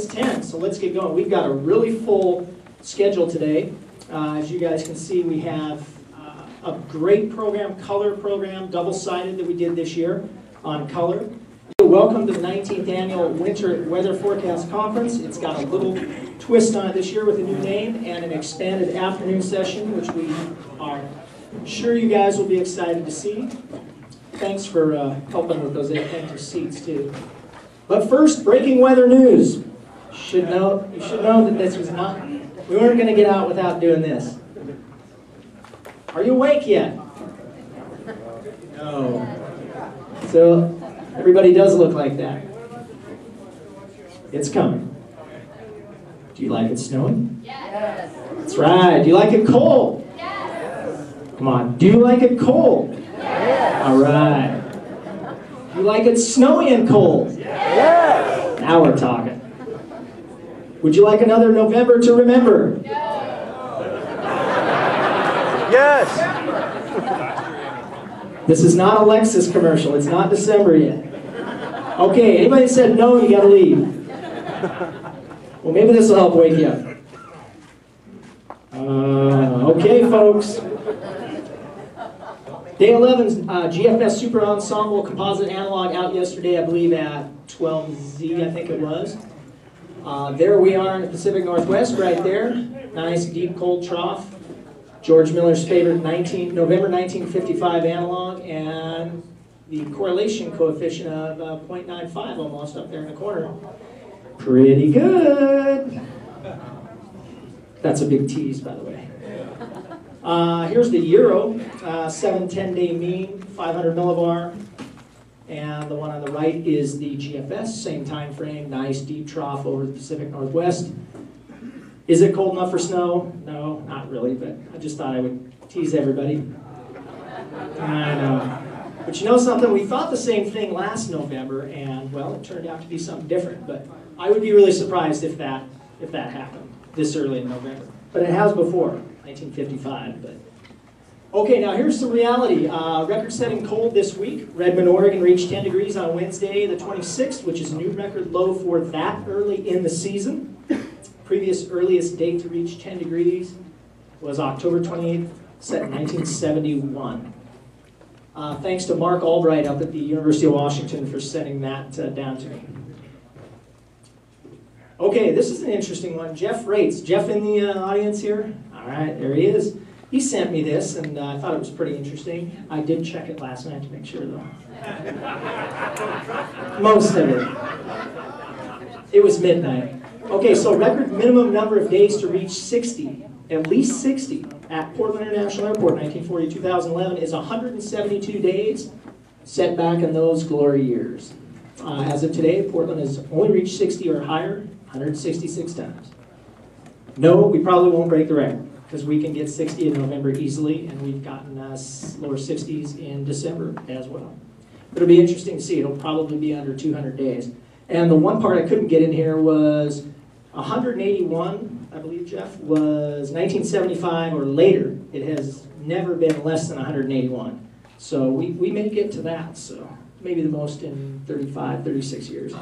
it's 10, so let's get going. We've got a really full schedule today. As you guys can see, we have a great program, color program, double-sided that we did this year on color. Welcome to the 19th Annual Winter Weather Forecast Conference. It's got a little twist on it this year with a new name and an expanded afternoon session, which we are sure you guys will be excited to see. Thanks for helping with those empty seats, too. But first, breaking weather news. You should know that this was not, we weren't going to get out without doing this. Are you awake yet? No. So, everybody does look like that. It's coming. Do you like it snowing? Yes. That's right. Do you like it cold? Yes. Come on. Do you like it cold? Yes. All right. Do you like it snowy and cold? Yes. Now we're talking. Would you like another November to remember? No. Yes. This is not a Lexus commercial. It's not December yet. Okay, anybody that said no, you gotta leave. Well, maybe this will help wake you up. Okay, folks. Day 11's GFS Super Ensemble Composite Analog out yesterday, I believe at 12Z, I think it was. There we are in the Pacific Northwest, right there. Nice, deep, cold trough. George Miller's favorite November 1955 analog, and the correlation coefficient of 0.95 almost up there in the corner. Pretty good. That's a big tease, by the way. Here's the Euro, 7-10-day mean, 500 millibar. And the one on the right is the GFS, same time frame, nice deep trough over the Pacific Northwest. Is it cold enough for snow? No, not really, but I just thought I would tease everybody. I know. But you know something? We thought the same thing last November, and, well, it turned out to be something different. But I would be really surprised if that happened this early in November. But it has before, 1955. But okay, now here's the reality. Record-setting cold this week. Redmond, Oregon reached 10 degrees on Wednesday, the 26th, which is a new record low for that early in the season. Previous earliest date to reach 10 degrees was October 28th, set in 1971. Thanks to Mark Albright up at the University of Washington for sending that down to me. Okay, this is an interesting one. Jeff Rates. Jeff in the audience here? All right, there he is. He sent me this, and I thought it was pretty interesting. I did check it last night to make sure, though. Most of it. It was midnight. Okay, so record minimum number of days to reach 60, at least 60, at Portland International Airport, 1940-2011, is 172 days, set back in those glory years. As of today, Portland has only reached 60 or higher 166 times. No, we probably won't break the record, because we can get 60 in November easily, and we've gotten lower 60s in December as well. It'll be interesting to see. It'll probably be under 200 days. And the one part I couldn't get in here was 181, I believe, Jeff, was 1975 or later. It has never been less than 181. So we may get to that, so maybe the most in 35, 36 years.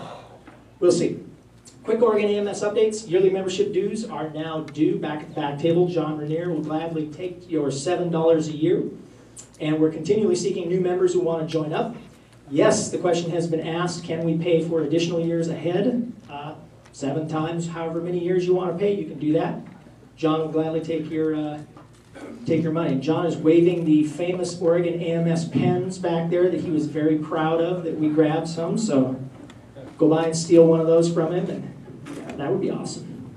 We'll see. Quick Oregon AMS updates. Yearly membership dues are now due. Back at the back table, John Renier will gladly take your $7 a year. And we're continually seeking new members who want to join up. Yes, the question has been asked, can we pay for additional years ahead? 7 times, however many years you want to pay, you can do that. John will gladly take your money. John is waving the famous Oregon AMS pens back there that he was very proud of, that we grabbed some, so go by and steal one of those from him, and that would be awesome.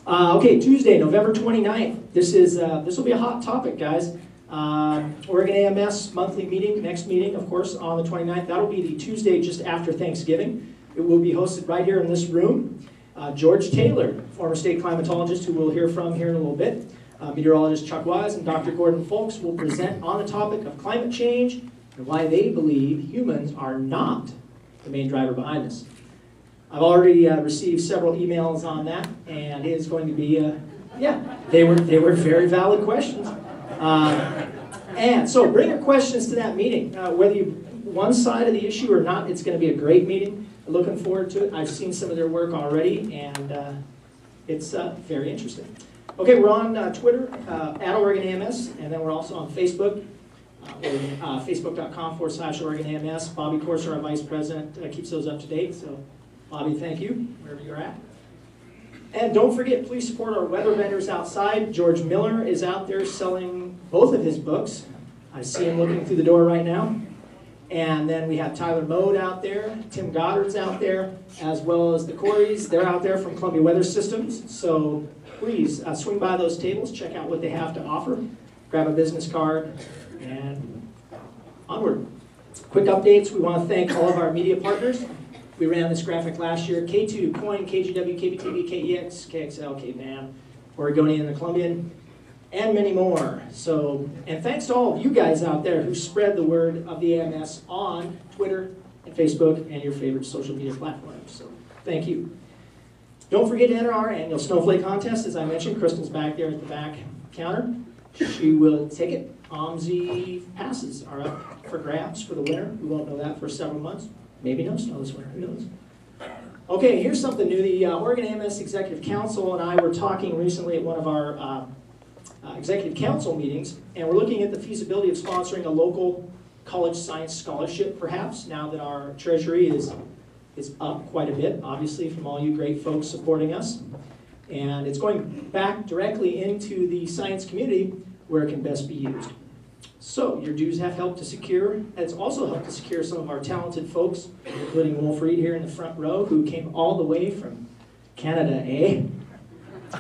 Okay, Tuesday, November 29th. This will be a hot topic, guys. Oregon AMS monthly meeting, next meeting, of course, on the 29th. That'll be the Tuesday just after Thanksgiving. It will be hosted right here in this room. George Taylor, former state climatologist who we'll hear from here in a little bit, meteorologist Chuck Wise, and Dr. Gordon Folks will present on the topic of climate change and why they believe humans are not the main driver behind this. I've already received several emails on that, and it is going to be, they were very valid questions. And so bring your questions to that meeting. Whether you one side of the issue or not, it's going to be a great meeting. looking forward to it. I've seen some of their work already, and it's very interesting. Okay, we're on Twitter, at Oregon AMS, and then we're also on Facebook. Facebook.com/OregonAMS. Bobby Corser, our Vice President, keeps those up to date. So, Bobby, thank you, wherever you're at. And don't forget, please support our weather vendors outside. George Miller is out there selling both of his books. I see him looking through the door right now. And then we have Tyler Mode out there, Tim Goddard's out there, as well as the Coreys. They're out there from Columbia Weather Systems. So please swing by those tables, check out what they have to offer, grab a business card, and onward. Quick updates. We want to thank all of our media partners. We ran this graphic last year. K2, Coin, KGW, KBTV, KEX, KXL, KBAM, Oregonian and the Columbian, and many more. So, and thanks to all of you guys out there who spread the word of the AMS on Twitter and Facebook and your favorite social media platforms. So, thank you. Don't forget to enter our annual Snowflake contest. As I mentioned, Crystal's back there at the back counter. She will take it. OMSI passes are up for grabs for the winner. We won't know that for several months. Maybe no snow this winter, who knows? Okay, here's something new. The Oregon AMS Executive Council and I were talking recently at one of our Executive Council meetings, and we're looking at the feasibility of sponsoring a local college science scholarship, perhaps, now that our treasury is up quite a bit, obviously, from all you great folks supporting us. And it's going back directly into the science community where it can best be used. So your dues have helped to secure, it's also helped to secure some of our talented folks, including Wolf Reed here in the front row, who came all the way from Canada, eh?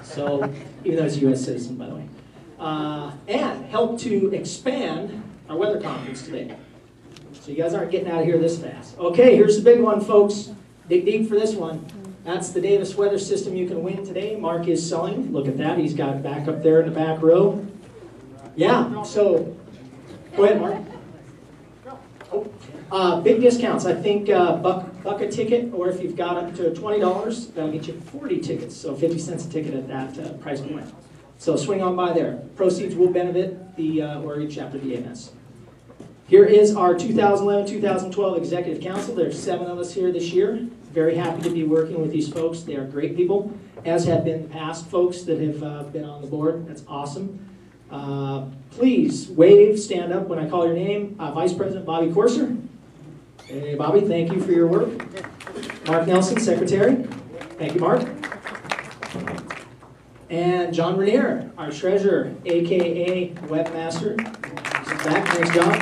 So, even though he's a U.S. citizen, by the way. And helped to expand our weather conference today. So you guys aren't getting out of here this fast. Okay, here's the big one, folks. Dig deep for this one. That's the Davis weather system you can win today. Mark is selling. Look at that. He's got it back up there in the back row. Yeah, so go ahead, Mark. Oh, big discounts. I think buck a ticket, or if you've got up to $20, that'll get you 40 tickets. So 50 cents a ticket at that price point. So swing on by there. Proceeds will benefit the Oregon chapter of the AMS. Here is our 2011-2012 Executive Council. There's 7 of us here this year. Very happy to be working with these folks. They are great people, as have been the past folks that have been on the board. That's awesome. Please wave, stand up when I call your name. Vice President Bobby Corser. Hey, Bobby, thank you for your work. Mark Nelson, Secretary. Thank you, Mark. And John Renier, our Treasurer, a.k.a. Webmaster. Back. Thanks, John.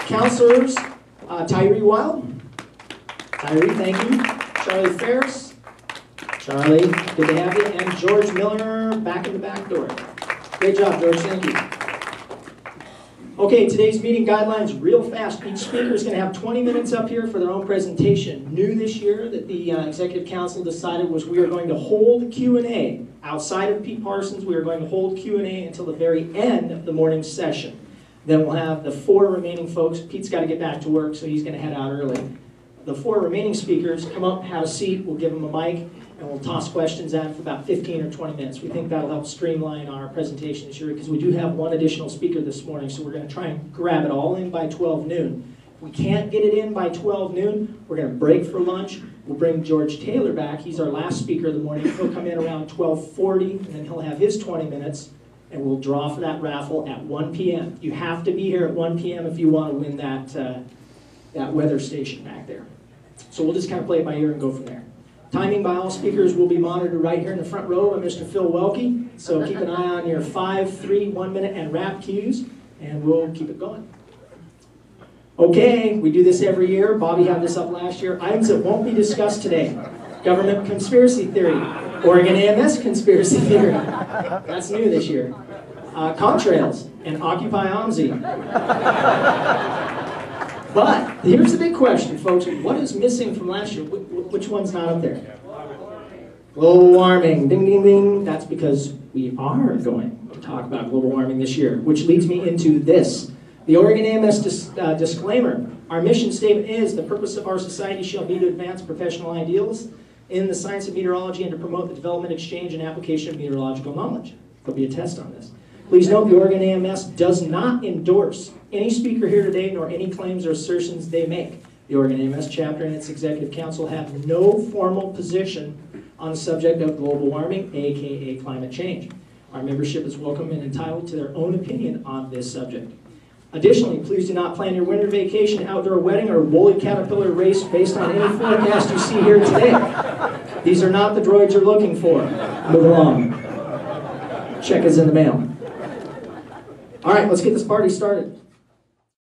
Counselors, Tyree Wild. Tyree, thank you. Charlie Ferris. Charlie, good to have you. And George Miller, back in the back door. Great job, George. Thank you. Okay, today's meeting guidelines real fast. Each speaker is going to have 20 minutes up here for their own presentation. New this year that the Executive Council decided was we are going to hold Q&A. Outside of Pete Parsons, we are going to hold Q&A until the very end of the morning session. Then we'll have the 4 remaining folks. Pete's got to get back to work, so he's going to head out early. The 4 remaining speakers come up, have a seat, we'll give them a mic, and we'll toss questions at them for about 15 or 20 minutes. We think that'll help streamline our presentation this year because we do have 1 additional speaker this morning, so we're going to try and grab it all in by 12 noon. If we can't get it in by 12 noon, we're going to break for lunch. We'll bring George Taylor back. He's our last speaker of the morning. He'll come in around 12:40, and then he'll have his 20 minutes, and we'll draw for that raffle at 1 p.m. You have to be here at 1 p.m. if you want to win that weather station back there. So we'll just kind of play it by ear and go from there. Timing by all speakers will be monitored right here in the front row by Mr. Phil Welke. So keep an eye on your 5, 3, 1 minute, and wrap cues, and we'll keep it going. Okay, we do this every year. Bobby had this up last year. Items that won't be discussed today. Government conspiracy theory. Oregon AMS conspiracy theory. That's new this year. Contrails and Occupy OMSI. But here's the big question, folks. What is missing from last year? Which one's not up there? Global warming. Ding, ding, ding. That's because we are going to talk about global warming this year, which leads me into this. The Oregon AMS disclaimer. Our mission statement is, the purpose of our society shall be to advance professional ideals in the science of meteorology and to promote the development, exchange, and application of meteorological knowledge. There'll be a test on this. Please note the Oregon AMS does not endorse any speaker here today nor any claims or assertions they make. The Oregon AMS chapter and its executive council have no formal position on the subject of global warming, aka climate change. Our membership is welcome and entitled to their own opinion on this subject. Additionally, please do not plan your winter vacation, outdoor wedding, or woolly caterpillar race based on any forecast you see here today. These are not the droids you're looking for. Move along. Check is in the mail. All right, let's get this party started.